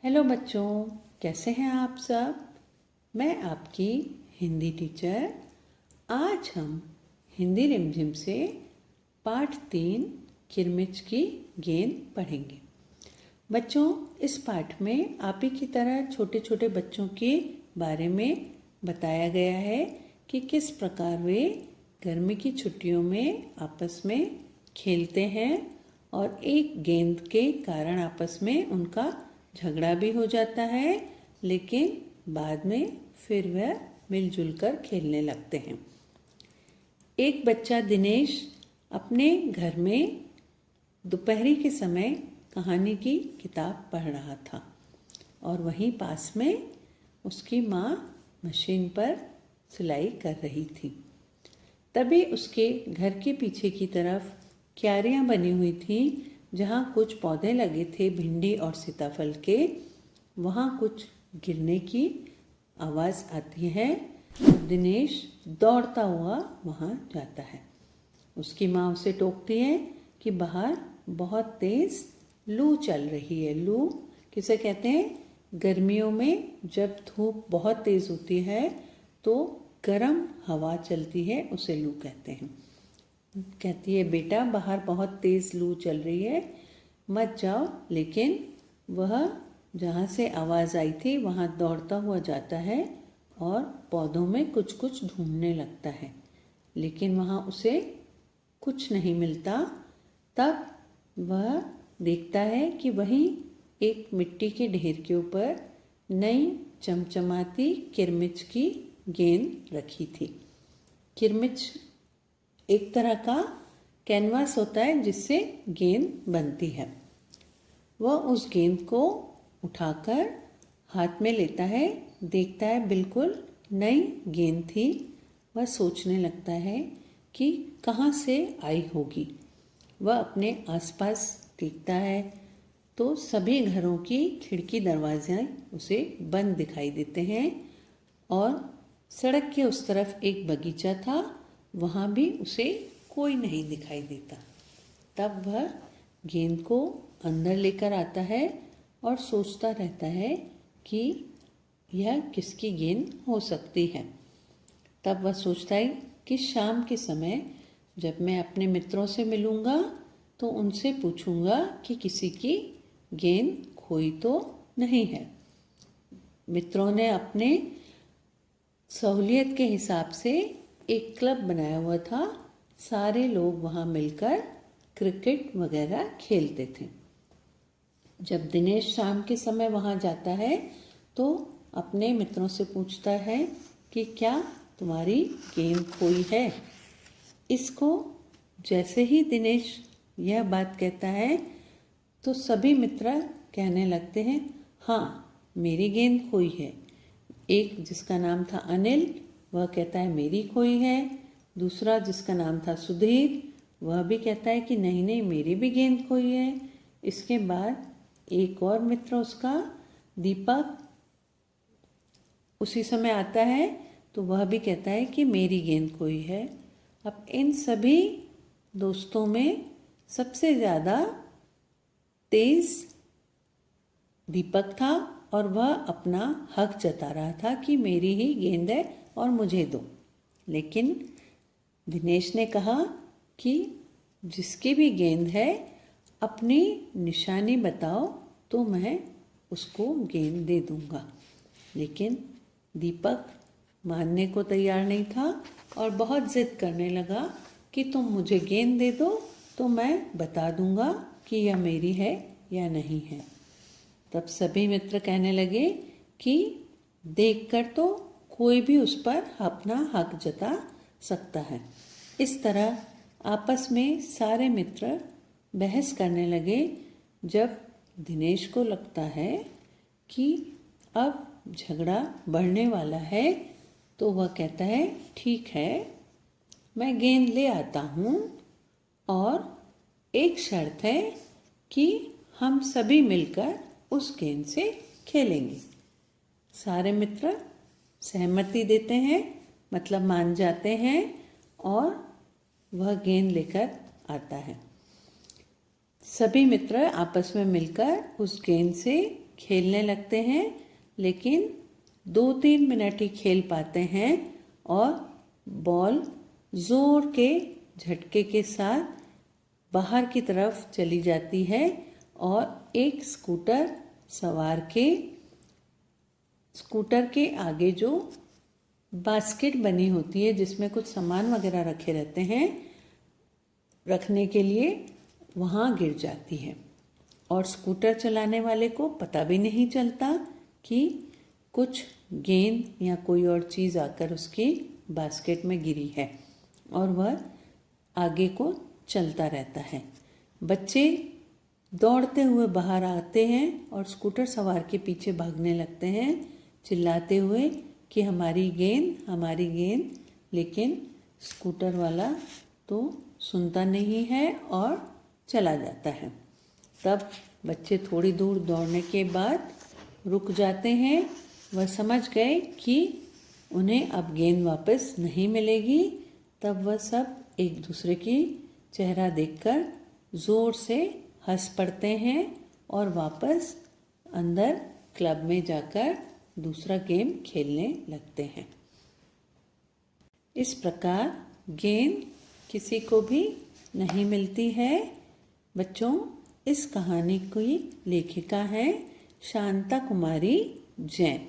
Hello बच्चों, कैसे हैं आप सब। मैं आपकी हिंदी टीचर। आज हम हिंदी रिमझिम से पाठ 3 किरमिच की गेंद पढ़ेंगे। बच्चों, इस पाठ में आप ही की तरह छोटे छोटे बच्चों के बारे में बताया गया है कि किस प्रकार वे गर्मी की छुट्टियों में आपस में खेलते हैं और एक गेंद के कारण आपस में उनका झगड़ा भी हो जाता है, लेकिन बाद में फिर वह मिलजुल कर खेलने लगते हैं। एक बच्चा दिनेश अपने घर में दोपहरी के समय कहानी की किताब पढ़ रहा था और वहीं पास में उसकी माँ मशीन पर सिलाई कर रही थी। तभी उसके घर के पीछे की तरफ क्यारियाँ बनी हुई थी जहाँ कुछ पौधे लगे थे भिंडी और सीताफल के। वहाँ कुछ गिरने की आवाज़ आती है। दिनेश दौड़ता हुआ वहाँ जाता है। उसकी माँ उसे टोकती है कि बाहर बहुत तेज़ लू चल रही है। लू किसे कहते हैं? गर्मियों में जब धूप बहुत तेज़ होती है तो गर्म हवा चलती है, उसे लू कहते हैं। कहती है, बेटा बाहर बहुत तेज़ लू चल रही है, मत जाओ। लेकिन वह जहाँ से आवाज़ आई थी वहाँ दौड़ता हुआ जाता है और पौधों में कुछ कुछ ढूंढने लगता है, लेकिन वहाँ उसे कुछ नहीं मिलता। तब वह देखता है कि वहीं एक मिट्टी के ढेर के ऊपर नई चमचमाती किरमिच की गेंद रखी थी। किरमिच एक तरह का कैनवास होता है जिससे गेंद बनती है। वह उस गेंद को उठाकर हाथ में लेता है, देखता है बिल्कुल नई गेंद थी। वह सोचने लगता है कि कहाँ से आई होगी। वह अपने आसपास देखता है तो सभी घरों की खिड़की दरवाजे उसे बंद दिखाई देते हैं और सड़क के उस तरफ एक बगीचा था, वहाँ भी उसे कोई नहीं दिखाई देता। तब वह गेंद को अंदर लेकर आता है और सोचता रहता है कि यह किसकी गेंद हो सकती है। तब वह सोचता है कि शाम के समय जब मैं अपने मित्रों से मिलूँगा तो उनसे पूछूँगा कि किसी की गेंद खोई तो नहीं है। मित्रों ने अपने सहूलियत के हिसाब से एक क्लब बनाया हुआ था। सारे लोग वहाँ मिलकर क्रिकेट वगैरह खेलते थे। जब दिनेश शाम के समय वहाँ जाता है तो अपने मित्रों से पूछता है कि क्या तुम्हारी गेंद खोई है। इसको जैसे ही दिनेश यह बात कहता है तो सभी मित्र कहने लगते हैं, हाँ मेरी गेंद खोई है। एक जिसका नाम था अनिल, वह कहता है मेरी खोई है। दूसरा जिसका नाम था सुधीर, वह भी कहता है कि नहीं नहीं मेरी भी गेंद खोई है। इसके बाद एक और मित्र उसका दीपक उसी समय आता है तो वह भी कहता है कि मेरी गेंद खोई है। अब इन सभी दोस्तों में सबसे ज़्यादा तेज़ दीपक था और वह अपना हक जता रहा था कि मेरी ही गेंद है और मुझे दो। लेकिन दिनेश ने कहा कि जिसकी भी गेंद है अपनी निशानी बताओ तो मैं उसको गेंद दे दूँगा। लेकिन दीपक मानने को तैयार नहीं था और बहुत ज़िद करने लगा कि तुम मुझे गेंद दे दो तो मैं बता दूँगा कि यह मेरी है या नहीं है। तब सभी मित्र कहने लगे कि देखकर तो कोई भी उस पर अपना हक जता सकता है। इस तरह आपस में सारे मित्र बहस करने लगे। जब दिनेश को लगता है कि अब झगड़ा बढ़ने वाला है तो वह कहता है, ठीक है मैं गेंद ले आता हूँ और एक शर्त है कि हम सभी मिलकर उस गेंद से खेलेंगे। सारे मित्र सहमति देते हैं, मतलब मान जाते हैं और वह गेंद लेकर आता है। सभी मित्र आपस में मिलकर उस गेंद से खेलने लगते हैं, लेकिन 2-3 मिनट ही खेल पाते हैं और बॉल ज़ोर के झटके के साथ बाहर की तरफ चली जाती है और एक स्कूटर सवार के स्कूटर के आगे जो बास्केट बनी होती है जिसमें कुछ सामान वगैरह रखे रहते हैं रखने के लिए, वहाँ गिर जाती है और स्कूटर चलाने वाले को पता भी नहीं चलता कि कुछ गेंद या कोई और चीज़ आकर उसकी बास्केट में गिरी है और वह आगे को चलता रहता है। बच्चे दौड़ते हुए बाहर आते हैं और स्कूटर सवार के पीछे भागने लगते हैं, चिल्लाते हुए कि हमारी गेंद, लेकिन स्कूटर वाला तो सुनता नहीं है और चला जाता है। तब बच्चे थोड़ी दूर दौड़ने के बाद रुक जाते हैं। वह समझ गए कि उन्हें अब गेंद वापस नहीं मिलेगी। तब वह सब एक दूसरे की चेहरा देखकर ज़ोर से हंस पड़ते हैं और वापस अंदर क्लब में जाकर दूसरा गेम खेलने लगते हैं। इस प्रकार गेंद किसी को भी नहीं मिलती है। बच्चों, इस कहानी की लेखिका है शांता कुमारी जैन।